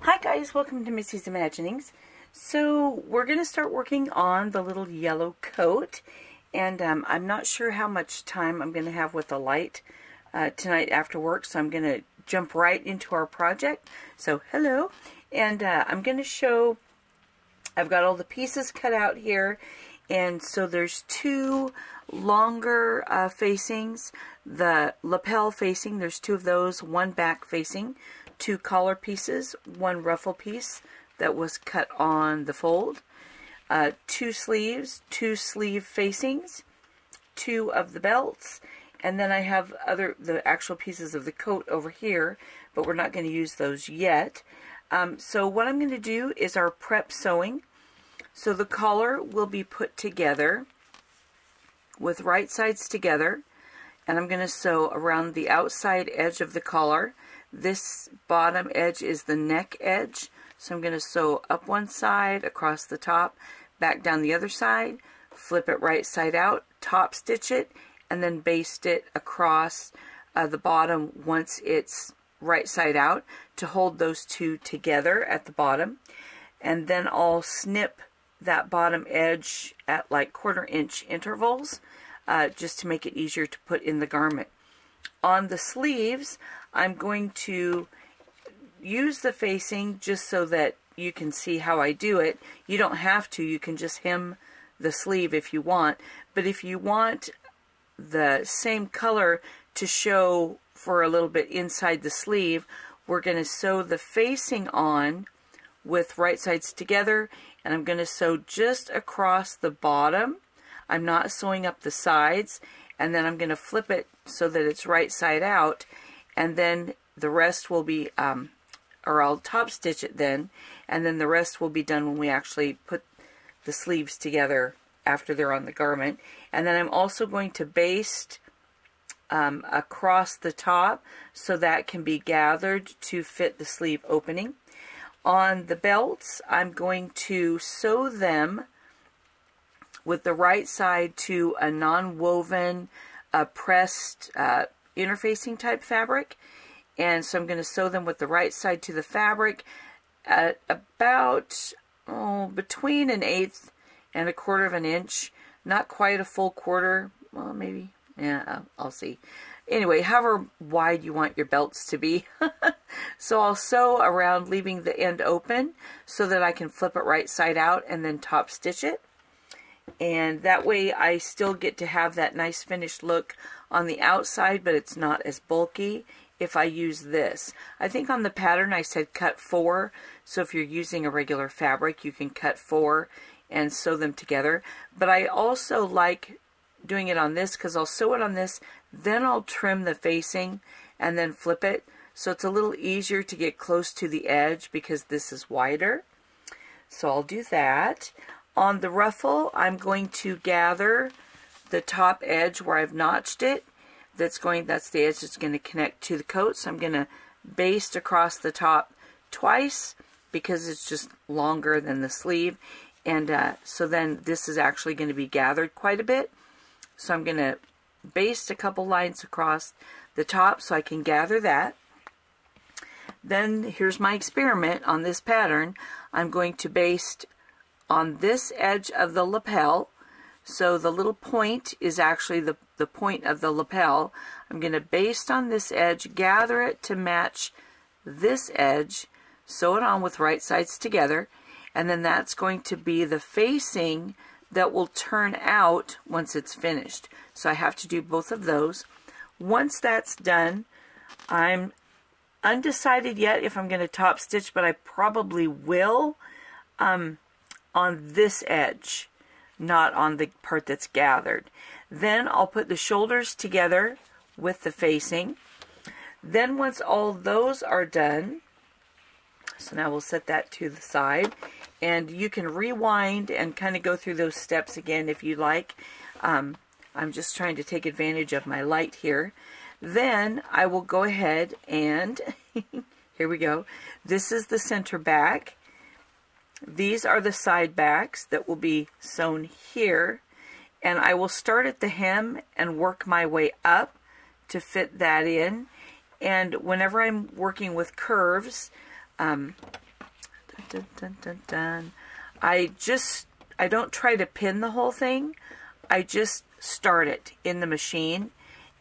Hi guys, welcome to Missy's Imaginings. So we're going to start working on the little yellow coat, and I'm not sure how much time I'm going to have with the light tonight after work, so I'm going to jump right into our project. So hello, and I'm going to show, I've got all the pieces cut out here, and so there's two longer facings, the lapel facing, there's two of those, one back facing, two collar pieces, one ruffle piece that was cut on the fold, two sleeves, two sleeve facings, two of the belts, and then I have the actual pieces of the coat over here, but we're not going to use those yet. So what I'm going to do is our prep sewing. So the collar will be put together with right sides together, and I'm going to sew around the outside edge of the collar. This bottom edge is the neck edge, so I'm going to sew up one side, across the top, back down the other side, flip it right side out, top stitch it, and then baste it across the bottom once it's right side out to hold those two together at the bottom. And then I'll snip that bottom edge at like 1/4 inch intervals just to make it easier to put in the garment. On the sleeves, I'm going to use the facing just so that you can see how I do it. You don't have to, you can just hem the sleeve if you want, but if you want the same color to show for a little bit inside the sleeve, we're going to sew the facing on with right sides together, and I'm going to sew just across the bottom. I'm not sewing up the sides, and then I'm going to flip it so that it's right side out, and then the rest will be, or I'll top stitch it then, and then the rest will be done when we actually put the sleeves together after they're on the garment. And then I'm also going to baste across the top so that can be gathered to fit the sleeve opening. On the belts, I'm going to sew them with the right side to a non-woven pressed interfacing type fabric, and so I'm going to sew them with the right side to the fabric at about between 1/8 and 1/4 inch, not quite a full quarter, well maybe, yeah, I'll see. Anyway, however wide you want your belts to be. So I'll sew around, leaving the end open so that I can flip it right side out and then top stitch it. And that way I still get to have that nice finished look on the outside, but it's not as bulky if I use this. I think on the pattern I said cut 4, so if you're using a regular fabric you can cut 4 and sew them together. But I also like doing it on this because I'll sew it on this, then I'll trim the facing and then flip it, so it's a little easier to get close to the edge because this is wider. So I'll do that. On the ruffle, I'm going to gather the top edge where I've notched it. That's the edge that's going to connect to the coat. So I'm going to baste across the top twice because it's just longer than the sleeve. And so then this is actually going to be gathered quite a bit. So I'm going to baste a couple lines across the top so I can gather that. Then here's my experiment on this pattern. I'm going to baste on this edge of the lapel, so the little point is actually the point of the lapel. I'm going to baste on this edge, gather it to match this edge, sew it on with right sides together, and then that's going to be the facing that will turn out once it's finished. So I have to do both of those. Once that's done, I'm undecided yet if I'm going to top stitch, but I probably will on this edge, not on the part that's gathered. Then I'll put the shoulders together with the facing. Then once all those are done, so now we'll set that to the side, and you can rewind and kind of go through those steps again if you like. I'm just trying to take advantage of my light here. Then I will go ahead and here we go. This is the center back. These are the side backs that will be sewn here, and I will start at the hem and work my way up to fit that in. And whenever I'm working with curves, dun, dun, dun, dun. I don't try to pin the whole thing. I just start it in the machine,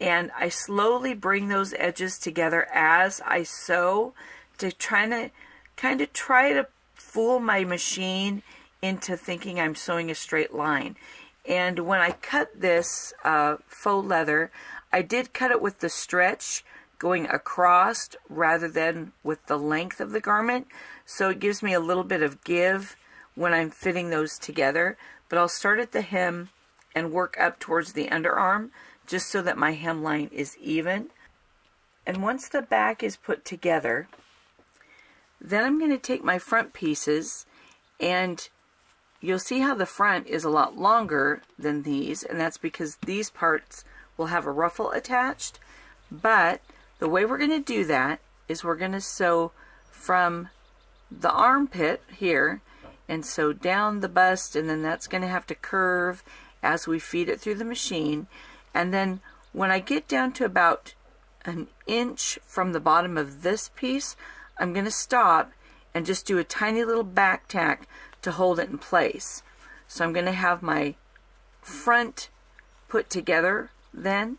and I slowly bring those edges together as I sew to kind of try to fool my machine into thinking I'm sewing a straight line. And when I cut this faux leather, I did cut it with the stretch going across rather than with the length of the garment, so it gives me a little bit of give when I'm fitting those together. But I'll start at the hem and work up towards the underarm just so that my hemline is even. And once the back is put together, then I'm going to take my front pieces, and you'll see how the front is a lot longer than these, and that's because these parts will have a ruffle attached. But the way we're going to do that is we're going to sew from the armpit here and sew down the bust, and then that's going to have to curve as we feed it through the machine. And then when I get down to about an inch from the bottom of this piece, I'm going to stop and just do a tiny little back tack to hold it in place. So I'm going to have my front put together then.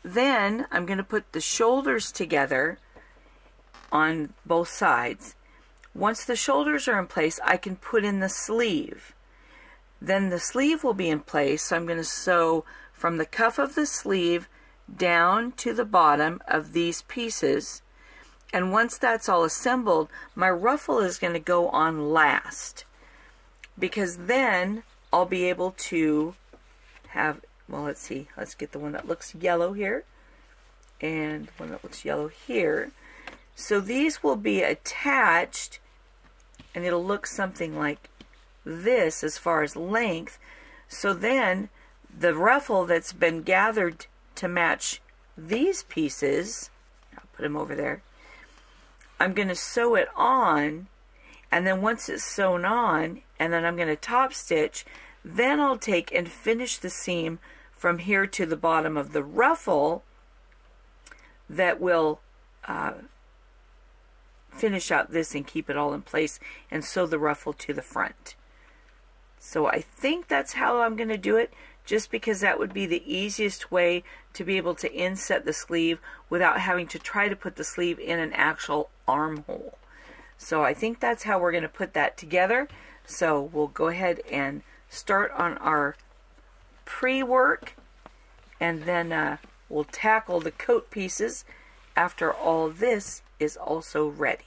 Then I'm going to put the shoulders together on both sides. Once the shoulders are in place, I can put in the sleeve. Then the sleeve will be in place, so I'm going to sew from the cuff of the sleeve down to the bottom of these pieces. And once that's all assembled, my ruffle is going to go on last, because then I'll be able to have, well, let's see, let's get the one that looks yellow here and one that looks yellow here. So these will be attached, and it'll look something like this as far as length. So then the ruffle that's been gathered to match these pieces, I'll put them over there, I'm going to sew it on, and then once it's sewn on, and then I'm going to top stitch, then I'll take and finish the seam from here to the bottom of the ruffle that will finish out this and keep it all in place and sew the ruffle to the front. So I think that's how I'm going to do it, just because that would be the easiest way to be able to inset the sleeve without having to try to put the sleeve in an actual armhole. So I think that's how we're going to put that together. So we'll go ahead and start on our pre-work, and then we'll tackle the coat pieces after all this is also ready.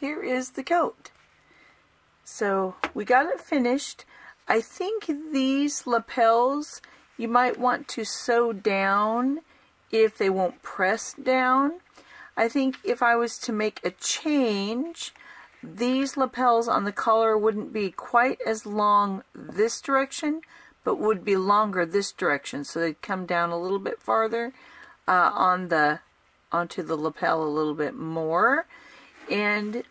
here is the coat. So we got it finished. I think these lapels you might want to sew down if they won't press down. I think if I was to make a change, these lapels on the collar wouldn't be quite as long this direction, but would be longer this direction. So they'd come down a little bit farther onto the lapel a little bit more. And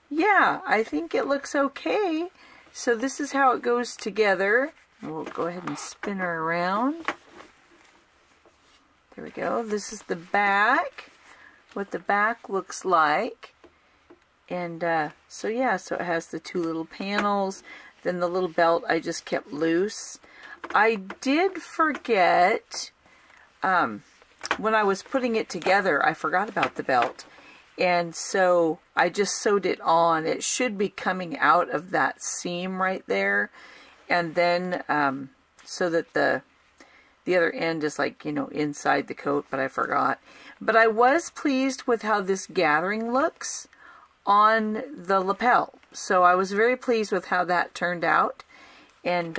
yeah, I think it looks okay. So this is how it goes together. We'll go ahead and spin her around. There we go. This is the back, what the back looks like. And so yeah, so it has the two little panels. Then the little belt I just kept loose. I did forget, when I was putting it together, I forgot about the belt. And so I just sewed it on. It should be coming out of that seam right there. And then, so that the other end is like, you know, inside the coat, but I forgot. But I was pleased with how this gathering looks on the lapel. So I was very pleased with how that turned out. And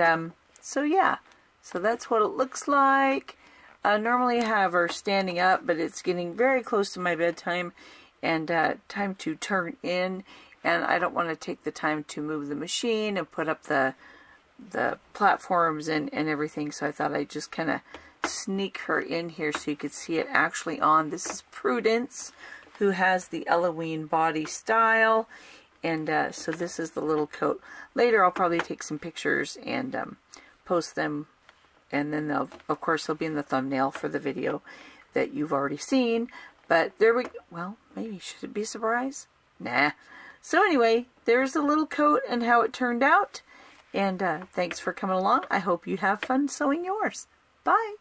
so yeah, so that's what it looks like. Normally I have her standing up, but it's getting very close to my bedtime and time to turn in. And I don't want to take the time to move the machine and put up the platforms and everything, so I thought I'd just kind of sneak her in here so you could see it actually on. This is Prudence, who has the Ellowyne body style, and so this is the little coat. Later I'll probably take some pictures and post them, and then they'll, of course, they'll be in the thumbnail for the video that you've already seen. But there we go. Well, maybe should it be a surprise? Nah. So anyway, there's the little coat and how it turned out. And thanks for coming along. I hope you have fun sewing yours. Bye.